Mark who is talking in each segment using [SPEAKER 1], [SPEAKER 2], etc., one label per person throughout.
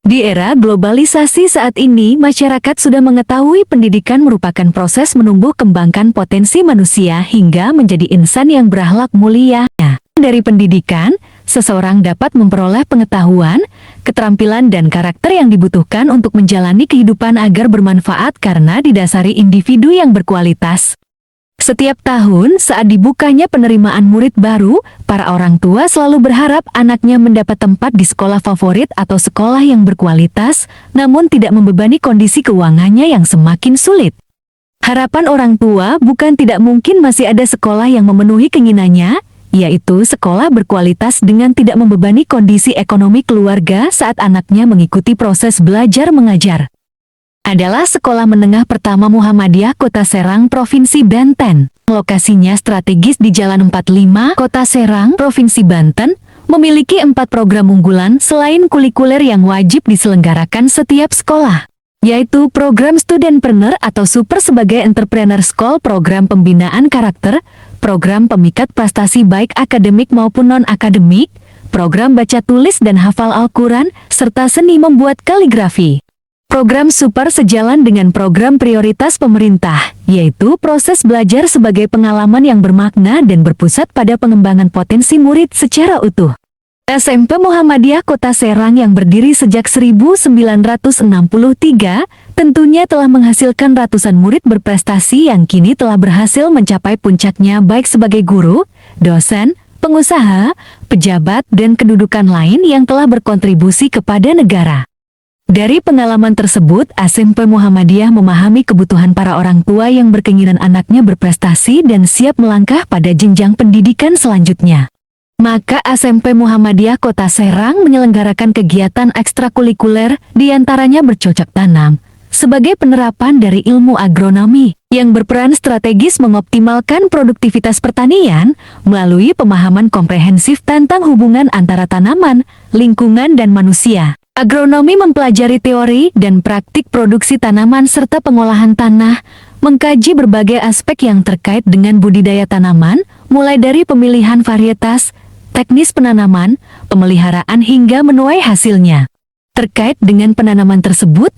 [SPEAKER 1] Di era globalisasi saat ini, masyarakat sudah mengetahui pendidikan merupakan proses menumbuh kembangkan potensi manusia hingga menjadi insan yang berakhlak mulia. Dari pendidikan, seseorang dapat memperoleh pengetahuan, keterampilan dan karakter yang dibutuhkan untuk menjalani kehidupan agar bermanfaat karena didasari individu yang berkualitas. Setiap tahun saat dibukanya penerimaan murid baru, para orang tua selalu berharap anaknya mendapat tempat di sekolah favorit atau sekolah yang berkualitas, namun tidak membebani kondisi keuangannya yang semakin sulit. Harapan orang tua bukan tidak mungkin masih ada sekolah yang memenuhi keinginannya, yaitu sekolah berkualitas dengan tidak membebani kondisi ekonomi keluarga saat anaknya mengikuti proses belajar mengajar. Adalah Sekolah Menengah Pertama Muhammadiyah Kota Serang, Provinsi Banten. Lokasinya strategis di Jalan 45, Kota Serang, Provinsi Banten, memiliki 4 program unggulan selain kulikuler yang wajib diselenggarakan setiap sekolah, yaitu program Studentpreneur atau Super sebagai Entrepreneur School, program pembinaan karakter, program pemikat prestasi baik akademik maupun non-akademik, program baca tulis dan hafal Al-Quran, serta seni membuat kaligrafi. Program Super sejalan dengan program prioritas pemerintah, yaitu proses belajar sebagai pengalaman yang bermakna dan berpusat pada pengembangan potensi murid secara utuh. SMP Muhammadiyah Kota Serang yang berdiri sejak 1963, tentunya telah menghasilkan ratusan murid berprestasi yang kini telah berhasil mencapai puncaknya baik sebagai guru, dosen, pengusaha, pejabat, dan kedudukan lain yang telah berkontribusi kepada negara. Dari pengalaman tersebut, SMP Muhammadiyah memahami kebutuhan para orang tua yang berkeinginan anaknya berprestasi dan siap melangkah pada jenjang pendidikan selanjutnya. Maka SMP Muhammadiyah Kota Serang menyelenggarakan kegiatan ekstrakurikuler, diantaranya bercocok tanam, sebagai penerapan dari ilmu agronomi, yang berperan strategis mengoptimalkan produktivitas pertanian melalui pemahaman komprehensif tentang hubungan antara tanaman, lingkungan dan manusia. Agronomi mempelajari teori dan praktik produksi tanaman serta pengolahan tanah, mengkaji berbagai aspek yang terkait dengan budidaya tanaman, mulai dari pemilihan varietas, teknis penanaman, pemeliharaan hingga menuai hasilnya. Terkait dengan penanaman tersebut,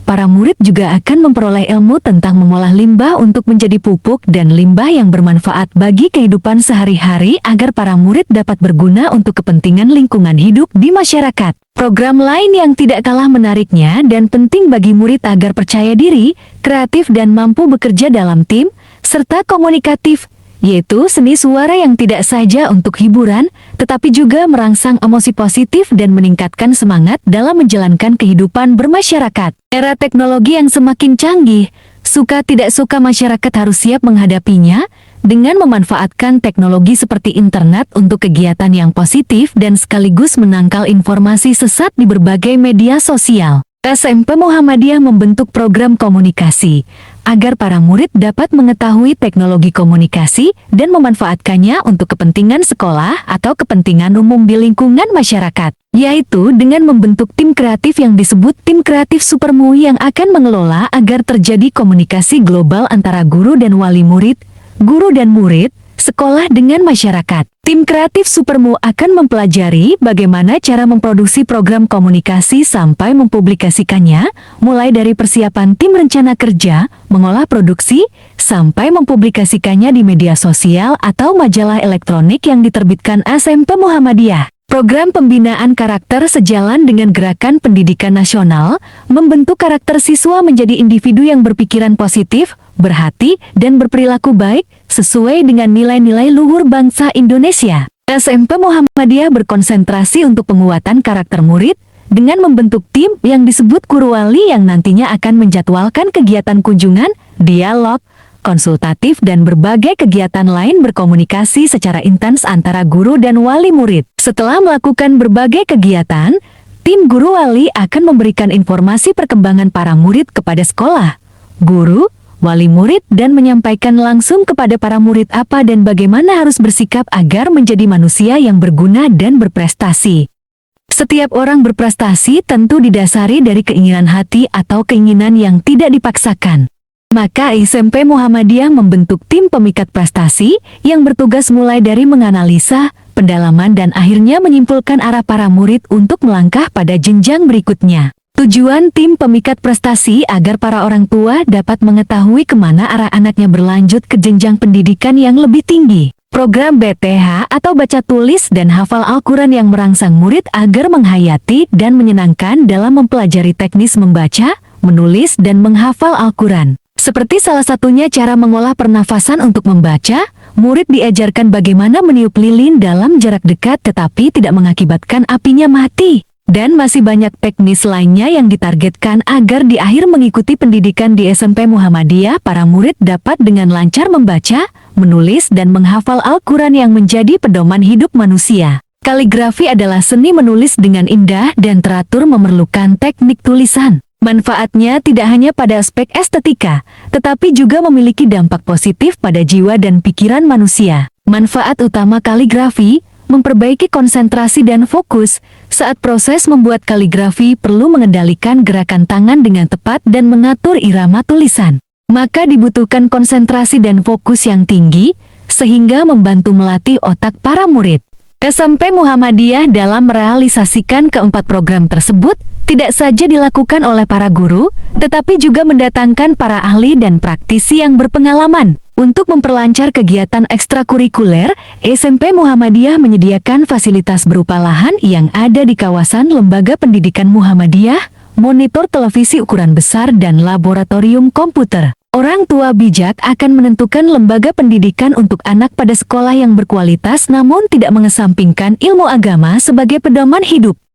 [SPEAKER 1] para murid juga akan memperoleh ilmu tentang mengolah limbah untuk menjadi pupuk dan limbah yang bermanfaat bagi kehidupan sehari-hari agar para murid dapat berguna untuk kepentingan lingkungan hidup di masyarakat. Program lain yang tidak kalah menariknya dan penting bagi murid agar percaya diri, kreatif dan mampu bekerja dalam tim, serta komunikatif, yaitu seni suara yang tidak saja untuk hiburan, tetapi juga merangsang emosi positif dan meningkatkan semangat dalam menjalankan kehidupan bermasyarakat. Era teknologi yang semakin canggih, suka tidak suka masyarakat harus siap menghadapinya, dengan memanfaatkan teknologi seperti internet untuk kegiatan yang positif dan sekaligus menangkal informasi sesat di berbagai media sosial. SMP Muhammadiyah membentuk program komunikasi, agar para murid dapat mengetahui teknologi komunikasi dan memanfaatkannya untuk kepentingan sekolah atau kepentingan umum di lingkungan masyarakat, yaitu dengan membentuk tim kreatif yang disebut Tim Kreatif Supermu yang akan mengelola agar terjadi komunikasi global antara guru dan wali murid, guru dan murid, sekolah dengan masyarakat. Tim Kreatif Supermu akan mempelajari bagaimana cara memproduksi program komunikasi sampai mempublikasikannya, mulai dari persiapan tim rencana kerja, mengolah produksi, sampai mempublikasikannya di media sosial atau majalah elektronik yang diterbitkan SMP Muhammadiyah. Program pembinaan karakter sejalan dengan gerakan pendidikan nasional, membentuk karakter siswa menjadi individu yang berpikiran positif, berhati, dan berperilaku baik, sesuai dengan nilai-nilai luhur bangsa Indonesia. SMP Muhammadiyah berkonsentrasi untuk penguatan karakter murid, dengan membentuk tim yang disebut guru wali yang nantinya akan menjadwalkan kegiatan kunjungan, dialog, konsultatif dan berbagai kegiatan lain berkomunikasi secara intens antara guru dan wali murid. Setelah melakukan berbagai kegiatan, tim guru wali akan memberikan informasi perkembangan para murid kepada sekolah, guru, wali murid dan menyampaikan langsung kepada para murid apa dan bagaimana harus bersikap agar menjadi manusia yang berguna dan berprestasi. Setiap orang berprestasi tentu didasari dari keinginan hati atau keinginan yang tidak dipaksakan. Maka SMP Muhammadiyah membentuk tim pemikat prestasi yang bertugas mulai dari menganalisa, pendalaman dan akhirnya menyimpulkan arah para murid untuk melangkah pada jenjang berikutnya. Tujuan tim pemikat prestasi agar para orang tua dapat mengetahui kemana arah anaknya berlanjut ke jenjang pendidikan yang lebih tinggi. Program BTH atau baca tulis dan hafal Al-Quran yang merangsang murid agar menghayati dan menyenangkan dalam mempelajari teknis membaca, menulis dan menghafal Al-Quran. Seperti salah satunya cara mengolah pernafasan untuk membaca, murid diajarkan bagaimana meniup lilin dalam jarak dekat tetapi tidak mengakibatkan apinya mati. Dan masih banyak teknis lainnya yang ditargetkan agar di akhir mengikuti pendidikan di SMP Muhammadiyah, para murid dapat dengan lancar membaca, menulis dan menghafal Al-Quran yang menjadi pedoman hidup manusia. Kaligrafi adalah seni menulis dengan indah dan teratur, memerlukan teknik tulisan. Manfaatnya tidak hanya pada aspek estetika, tetapi juga memiliki dampak positif pada jiwa dan pikiran manusia. Manfaat utama kaligrafi: memperbaiki konsentrasi dan fokus. Saat proses membuat kaligrafi perlu mengendalikan gerakan tangan dengan tepat dan mengatur irama tulisan, maka dibutuhkan konsentrasi dan fokus yang tinggi, sehingga membantu melatih otak para murid. SMP Muhammadiyah dalam merealisasikan keempat program tersebut tidak saja dilakukan oleh para guru, tetapi juga mendatangkan para ahli dan praktisi yang berpengalaman. Untuk memperlancar kegiatan ekstrakurikuler, SMP Muhammadiyah menyediakan fasilitas berupa lahan yang ada di kawasan Lembaga Pendidikan Muhammadiyah, monitor televisi ukuran besar dan laboratorium komputer. Orang tua bijak akan menentukan lembaga pendidikan untuk anak pada sekolah yang berkualitas namun tidak mengesampingkan ilmu agama sebagai pedoman hidup.